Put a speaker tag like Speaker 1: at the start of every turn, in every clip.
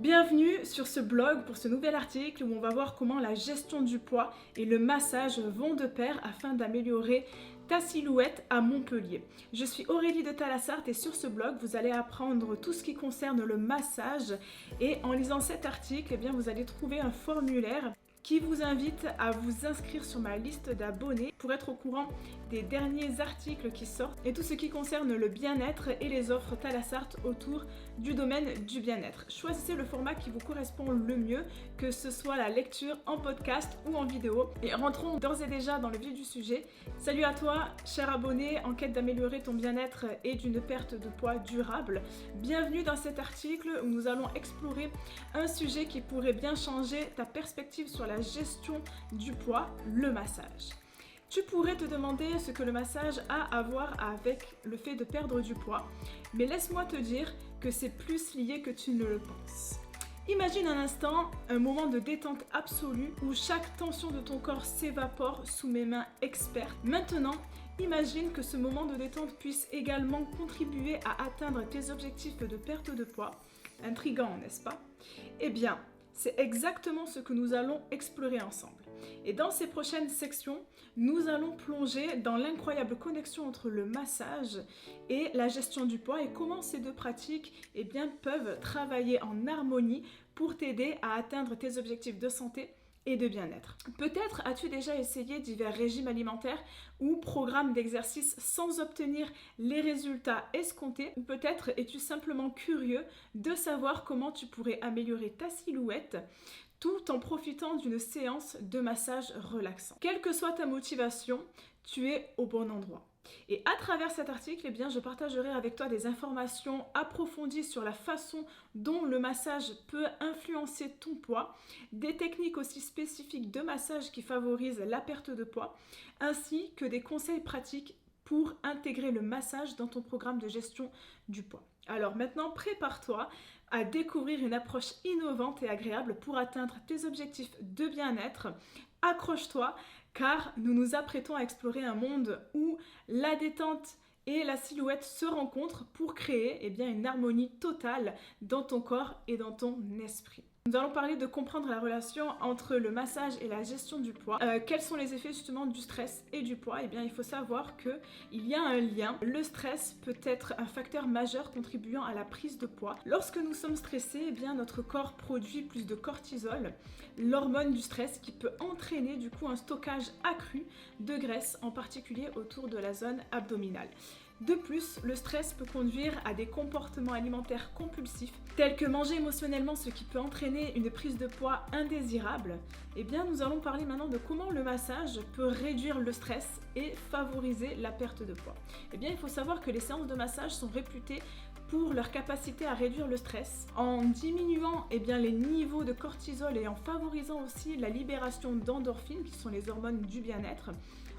Speaker 1: Bienvenue sur ce blog pour ce nouvel article où on va voir comment la gestion du poids et le massage vont de pair afin d'améliorer ta silhouette à Montpellier. Je suis Aurélie de Talassart et sur ce blog vous allez apprendre tout ce qui concerne le massage et en lisant cet article, eh bien, vous allez trouver un formulaire qui vous invite à vous inscrire sur ma liste d'abonnés pour être au courant des derniers articles qui sortent et tout ce qui concerne le bien-être et les offres Talassart autour du domaine du bien-être. Choisissez le format qui vous correspond le mieux, que ce soit la lecture en podcast ou en vidéo. Et rentrons d'ores et déjà dans le vif du sujet. Salut à toi, cher abonné en quête d'améliorer ton bien-être et d'une perte de poids durable. Bienvenue dans cet article où nous allons explorer un sujet qui pourrait bien changer ta perspective sur la gestion du poids, le massage. Tu pourrais te demander ce que le massage a à voir avec le fait de perdre du poids, mais laisse-moi te dire que c'est plus lié que tu ne le penses. Imagine un instant un moment de détente absolue où chaque tension de ton corps s'évapore sous mes mains expertes. Maintenant, imagine que ce moment de détente puisse également contribuer à atteindre tes objectifs de perte de poids. Intriguant, n'est-ce pas? Eh bien, c'est exactement ce que nous allons explorer ensemble. Et dans ces prochaines sections, nous allons plonger dans l'incroyable connexion entre le massage et la gestion du poids et comment ces deux pratiques peuvent travailler en harmonie pour t'aider à atteindre tes objectifs de santé et de bien-être. Peut-être as-tu déjà essayé divers régimes alimentaires ou programmes d'exercice sans obtenir les résultats escomptés, ou peut-être es-tu simplement curieux de savoir comment tu pourrais améliorer ta silhouette tout en profitant d'une séance de massage relaxant. Quelle que soit ta motivation, tu es au bon endroit. Et à travers cet article, je partagerai avec toi des informations approfondies sur la façon dont le massage peut influencer ton poids, des techniques aussi spécifiques de massage qui favorisent la perte de poids, ainsi que des conseils pratiques pour intégrer le massage dans ton programme de gestion du poids. Alors maintenant, prépare-toi à découvrir une approche innovante et agréable pour atteindre tes objectifs de bien-être. Accroche-toi car nous nous apprêtons à explorer un monde où la détente et la silhouette se rencontrent pour créer une harmonie totale dans ton corps et dans ton esprit. Nous allons parler de comprendre la relation entre le massage et la gestion du poids. Quels sont les effets justement du stress et du poids? Il faut savoir qu'il y a un lien. Le stress peut être un facteur majeur contribuant à la prise de poids. Lorsque nous sommes stressés, notre corps produit plus de cortisol, l'hormone du stress qui peut entraîner du coup un stockage accru de graisse, en particulier autour de la zone abdominale. De plus, le stress peut conduire à des comportements alimentaires compulsifs, tels que manger émotionnellement, ce qui peut entraîner une prise de poids indésirable. Nous allons parler maintenant de comment le massage peut réduire le stress et favoriser la perte de poids. Il faut savoir que les séances de massage sont réputées pour leur capacité à réduire le stress, en diminuant les niveaux de cortisol et en favorisant aussi la libération d'endorphines, qui sont les hormones du bien-être.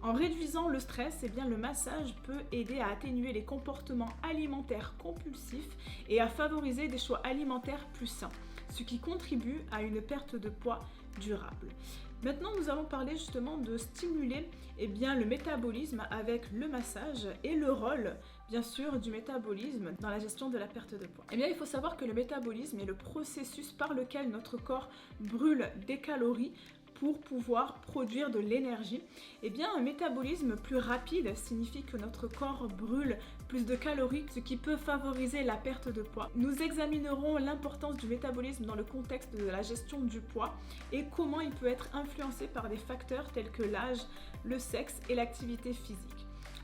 Speaker 1: En réduisant le stress, le massage peut aider à atténuer les comportements alimentaires compulsifs et à favoriser des choix alimentaires plus sains, ce qui contribue à une perte de poids durable. Maintenant, nous allons parler justement de stimuler le métabolisme avec le massage et le rôle, bien sûr, du métabolisme dans la gestion de la perte de poids. Il faut savoir que le métabolisme est le processus par lequel notre corps brûle des calories pour pouvoir produire de l'énergie. Un métabolisme plus rapide signifie que notre corps brûle plus de calories, ce qui peut favoriser la perte de poids. Nous examinerons l'importance du métabolisme dans le contexte de la gestion du poids et comment il peut être influencé par des facteurs tels que l'âge, le sexe et l'activité physique.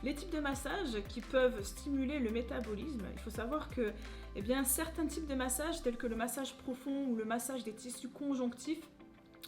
Speaker 1: Les types de massages qui peuvent stimuler le métabolisme, il faut savoir que certains types de massages tels que le massage profond ou le massage des tissus conjonctifs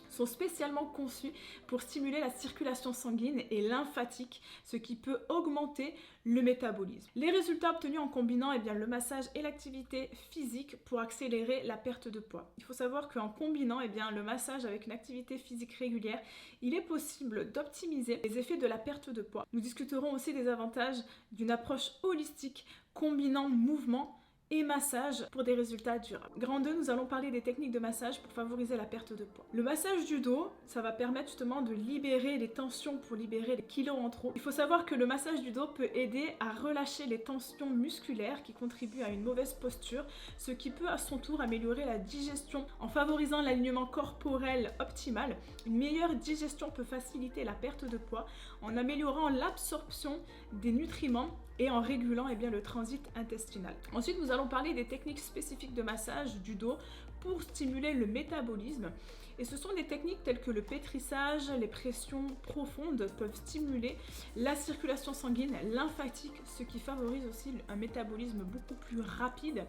Speaker 1: sont spécialement conçus pour stimuler la circulation sanguine et lymphatique, ce qui peut augmenter le métabolisme. Les résultats obtenus en combinant le massage et l'activité physique pour accélérer la perte de poids. Il faut savoir qu'en combinant le massage avec une activité physique régulière, il est possible d'optimiser les effets de la perte de poids. Nous discuterons aussi des avantages d'une approche holistique combinant mouvement et massage pour des résultats durables. Grand 2, nous allons parler des techniques de massage pour favoriser la perte de poids. Le massage du dos, ça va permettre justement de libérer les tensions pour libérer les kilos en trop. Il faut savoir que le massage du dos peut aider à relâcher les tensions musculaires qui contribuent à une mauvaise posture, ce qui peut à son tour améliorer la digestion en favorisant l'alignement corporel optimal. Une meilleure digestion peut faciliter la perte de poids en améliorant l'absorption des nutriments et en régulant le transit intestinal. Ensuite, nous allons parler des techniques spécifiques de massage du dos pour stimuler le métabolisme. Et ce sont des techniques telles que le pétrissage, les pressions profondes peuvent stimuler la circulation sanguine lymphatique, ce qui favorise aussi un métabolisme beaucoup plus rapide.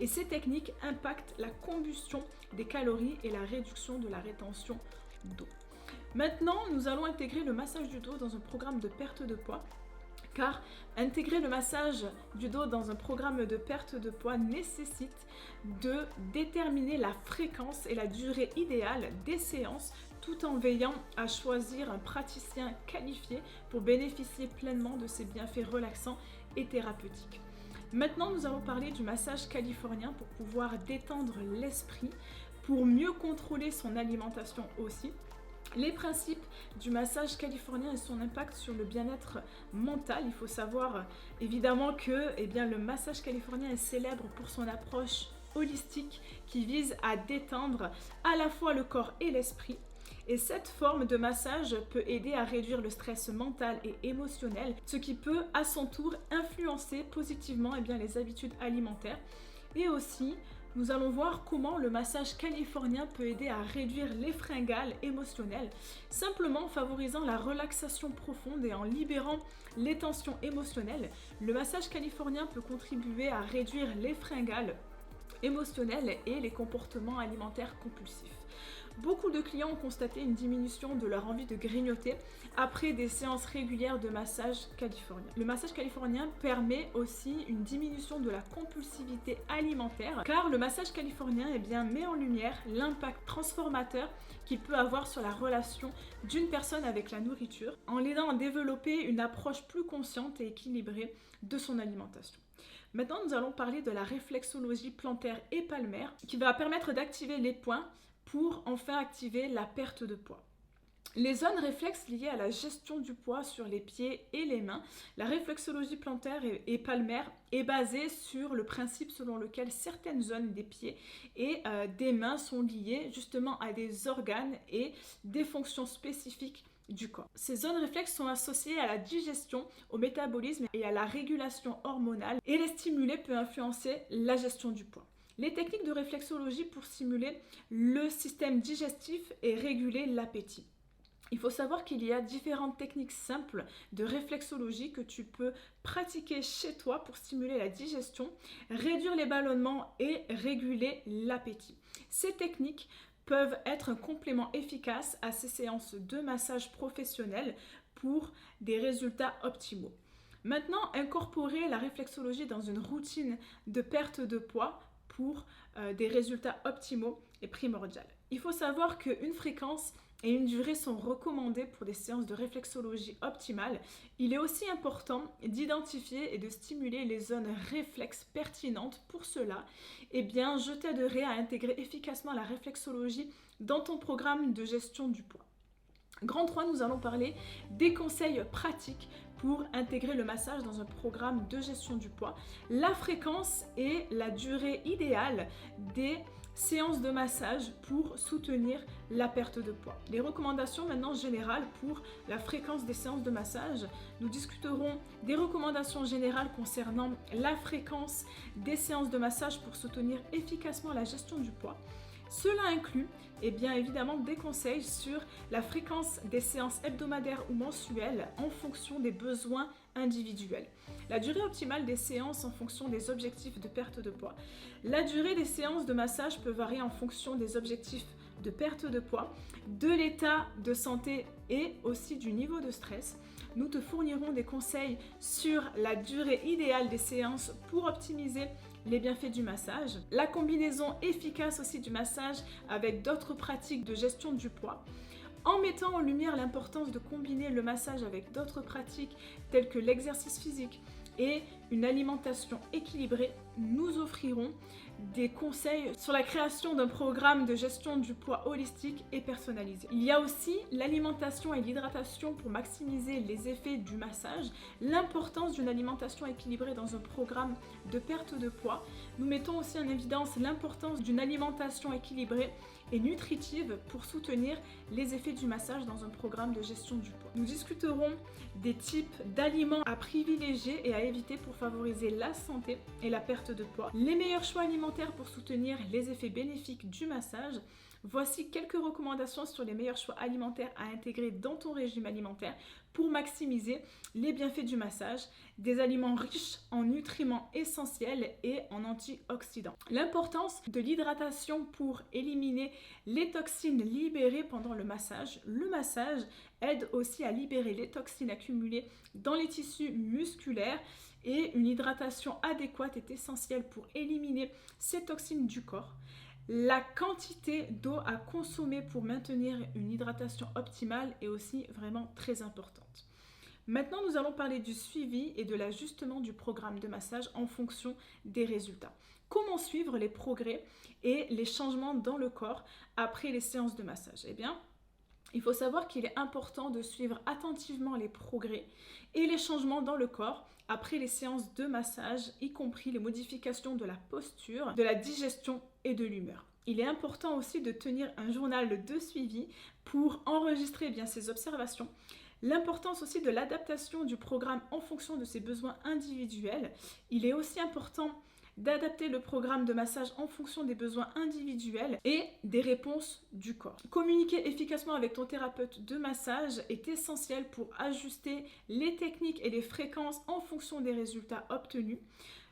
Speaker 1: Et ces techniques impactent la combustion des calories et la réduction de la rétention d'eau. Maintenant, nous allons intégrer le massage du dos dans un programme de perte de poids. Car intégrer le massage du dos dans un programme de perte de poids nécessite de déterminer la fréquence et la durée idéale des séances tout en veillant à choisir un praticien qualifié pour bénéficier pleinement de ses bienfaits relaxants et thérapeutiques. Maintenant, nous allons parler du massage californien pour pouvoir détendre l'esprit, pour mieux contrôler son alimentation aussi. Les principes du massage californien et son impact sur le bien-être mental. Il faut savoir évidemment que le massage californien est célèbre pour son approche holistique qui vise à détendre à la fois le corps et l'esprit. Et cette forme de massage peut aider à réduire le stress mental et émotionnel, ce qui peut à son tour influencer positivement les habitudes alimentaires. Et aussi, nous allons voir comment le massage californien peut aider à réduire les fringales émotionnelles, simplement en favorisant la relaxation profonde et en libérant les tensions émotionnelles. Le massage californien peut contribuer à réduire les fringales émotionnelles et les comportements alimentaires compulsifs. Beaucoup de clients ont constaté une diminution de leur envie de grignoter après des séances régulières de massage californien. Le massage californien permet aussi une diminution de la compulsivité alimentaire car le massage californien met en lumière l'impact transformateur qu'il peut avoir sur la relation d'une personne avec la nourriture en l'aidant à développer une approche plus consciente et équilibrée de son alimentation. Maintenant, nous allons parler de la réflexologie plantaire et palmaire qui va permettre d'activer les points pour enfin activer la perte de poids. Les zones réflexes liées à la gestion du poids sur les pieds et les mains, la réflexologie plantaire et palmaire est basée sur le principe selon lequel certaines zones des pieds et des mains sont liées justement à des organes et des fonctions spécifiques du corps. Ces zones réflexes sont associées à la digestion, au métabolisme et à la régulation hormonale et les stimuler peut influencer la gestion du poids. Les techniques de réflexologie pour stimuler le système digestif et réguler l'appétit. Il faut savoir qu'il y a différentes techniques simples de réflexologie que tu peux pratiquer chez toi pour stimuler la digestion, réduire les ballonnements et réguler l'appétit. Ces techniques peuvent être un complément efficace à ces séances de massage professionnel pour des résultats optimaux. Maintenant, incorporer la réflexologie dans une routine de perte de poids pour des résultats optimaux est primordial. Il faut savoir qu'une fréquence et une durée sont recommandées pour des séances de réflexologie optimales. Il est aussi important d'identifier et de stimuler les zones réflexes pertinentes. Pour cela, je t'aiderai à intégrer efficacement la réflexologie dans ton programme de gestion du poids. Grand 3, nous allons parler des conseils pratiques pour intégrer le massage dans un programme de gestion du poids, la fréquence et la durée idéale des séances de massage pour soutenir la perte de poids. Les recommandations maintenant générales pour la fréquence des séances de massage. Nous discuterons des recommandations générales concernant la fréquence des séances de massage pour soutenir efficacement la gestion du poids. Cela inclut évidemment des conseils sur la fréquence des séances hebdomadaires ou mensuelles en fonction des besoins individuels. La durée optimale des séances en fonction des objectifs de perte de poids. La durée des séances de massage peut varier en fonction des objectifs de perte de poids, de l'état de santé et aussi du niveau de stress. Nous te fournirons des conseils sur la durée idéale des séances pour optimiser les bienfaits du massage, la combinaison efficace aussi du massage avec d'autres pratiques de gestion du poids, en mettant en lumière l'importance de combiner le massage avec d'autres pratiques telles que l'exercice physique, et une alimentation équilibrée, nous offrirons des conseils sur la création d'un programme de gestion du poids holistique et personnalisé. Il y a aussi l'alimentation et l'hydratation pour maximiser les effets du massage, l'importance d'une alimentation équilibrée dans un programme de perte de poids. Nous mettons aussi en évidence l'importance d'une alimentation équilibrée et nutritive pour soutenir les effets du massage dans un programme de gestion du poids. Nous discuterons des types d'aliments à privilégier et à éviter pour favoriser la santé et la perte de poids, les meilleurs choix alimentaires pour soutenir les effets bénéfiques du massage. Voici quelques recommandations sur les meilleurs choix alimentaires à intégrer dans ton régime alimentaire pour maximiser les bienfaits du massage, des aliments riches en nutriments essentiels et en antioxydants. L'importance de l'hydratation pour éliminer les toxines libérées pendant le massage. Le massage aide aussi à libérer les toxines accumulées dans les tissus musculaires et une hydratation adéquate est essentielle pour éliminer ces toxines du corps. La quantité d'eau à consommer pour maintenir une hydratation optimale est aussi vraiment très importante. Maintenant, nous allons parler du suivi et de l'ajustement du programme de massage en fonction des résultats. Comment suivre les progrès et les changements dans le corps après les séances de massage? Eh bien, il faut savoir qu'il est important de suivre attentivement les progrès et les changements dans le corps après les séances de massage, y compris les modifications de la posture, de la digestion et de l'humeur. Il est important aussi de tenir un journal de suivi pour enregistrer bien ces observations. L'importance aussi de l'adaptation du programme en fonction de ses besoins individuels. Il est aussi important d'adapter le programme de massage en fonction des besoins individuels et des réponses du corps. Communiquer efficacement avec ton thérapeute de massage est essentiel pour ajuster les techniques et les fréquences en fonction des résultats obtenus.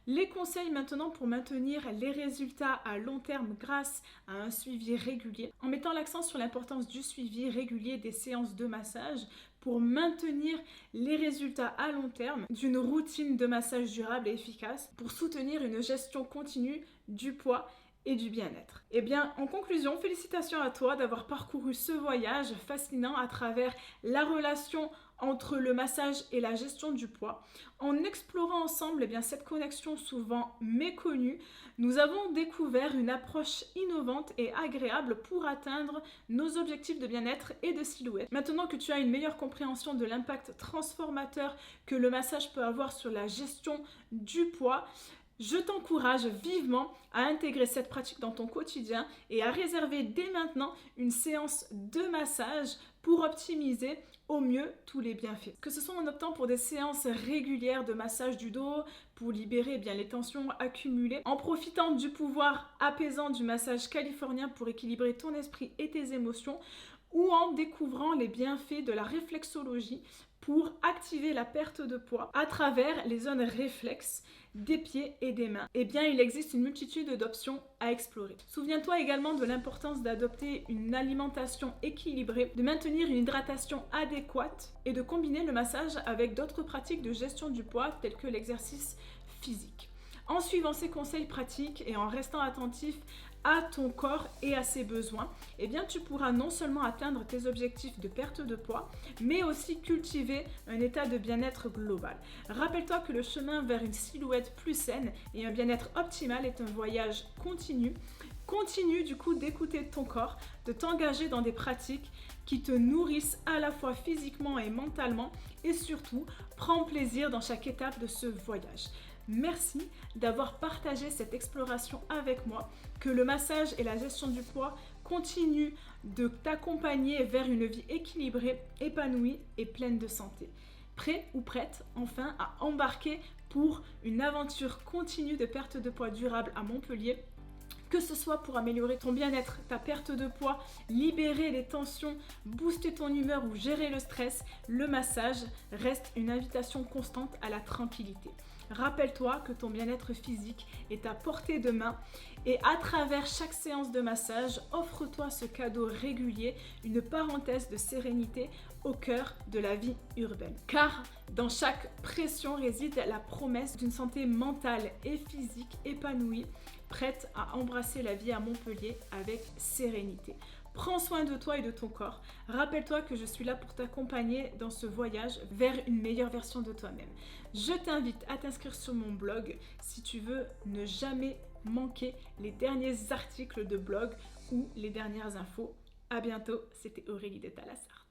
Speaker 1: Les conseils maintenant pour maintenir les résultats à long terme grâce à un suivi régulier, en mettant l'accent sur l'importance du suivi régulier des séances de massage pour maintenir les résultats à long terme d'une routine de massage durable et efficace pour soutenir une gestion continue du poids et du bien-être. Eh bien, en conclusion, félicitations à toi d'avoir parcouru ce voyage fascinant à travers la relation entre le massage et la gestion du poids. En explorant ensemble cette connexion souvent méconnue, nous avons découvert une approche innovante et agréable pour atteindre nos objectifs de bien-être et de silhouette. Maintenant que tu as une meilleure compréhension de l'impact transformateur que le massage peut avoir sur la gestion du poids, je t'encourage vivement à intégrer cette pratique dans ton quotidien et à réserver dès maintenant une séance de massage pour optimiser au mieux tous les bienfaits. Que ce soit en optant pour des séances régulières de massage du dos pour libérer les tensions accumulées, en profitant du pouvoir apaisant du massage californien pour équilibrer ton esprit et tes émotions, ou en découvrant les bienfaits de la réflexologie pour activer la perte de poids à travers les zones réflexes des pieds et des mains. Eh bien, il existe une multitude d'options à explorer. Souviens-toi également de l'importance d'adopter une alimentation équilibrée, de maintenir une hydratation adéquate et de combiner le massage avec d'autres pratiques de gestion du poids telles que l'exercice physique. En suivant ces conseils pratiques et en restant attentif à ton corps et à ses besoins, eh bien tu pourras non seulement atteindre tes objectifs de perte de poids, mais aussi cultiver un état de bien-être global. Rappelle-toi que le chemin vers une silhouette plus saine et un bien-être optimal est un voyage continu. Continue du coup d'écouter ton corps, de t'engager dans des pratiques qui te nourrissent à la fois physiquement et mentalement et surtout, prends plaisir dans chaque étape de ce voyage. Merci d'avoir partagé cette exploration avec moi, que le massage et la gestion du poids continuent de t'accompagner vers une vie équilibrée, épanouie et pleine de santé. Prêt ou prête enfin à embarquer pour une aventure continue de perte de poids durable à Montpellier? Que ce soit pour améliorer ton bien-être, ta perte de poids, libérer les tensions, booster ton humeur ou gérer le stress, le massage reste une invitation constante à la tranquillité. Rappelle-toi que ton bien-être physique est à portée de main et à travers chaque séance de massage, offre-toi ce cadeau régulier, une parenthèse de sérénité au cœur de la vie urbaine. Car dans chaque pression réside la promesse d'une santé mentale et physique épanouie, prête à embrasser la vie à Montpellier avec sérénité. Prends soin de toi et de ton corps. Rappelle-toi que je suis là pour t'accompagner dans ce voyage vers une meilleure version de toi-même. Je t'invite à t'inscrire sur mon blog si tu veux ne jamais manquer les derniers articles de blog ou les dernières infos. À bientôt, c'était Aurélie de Talassar.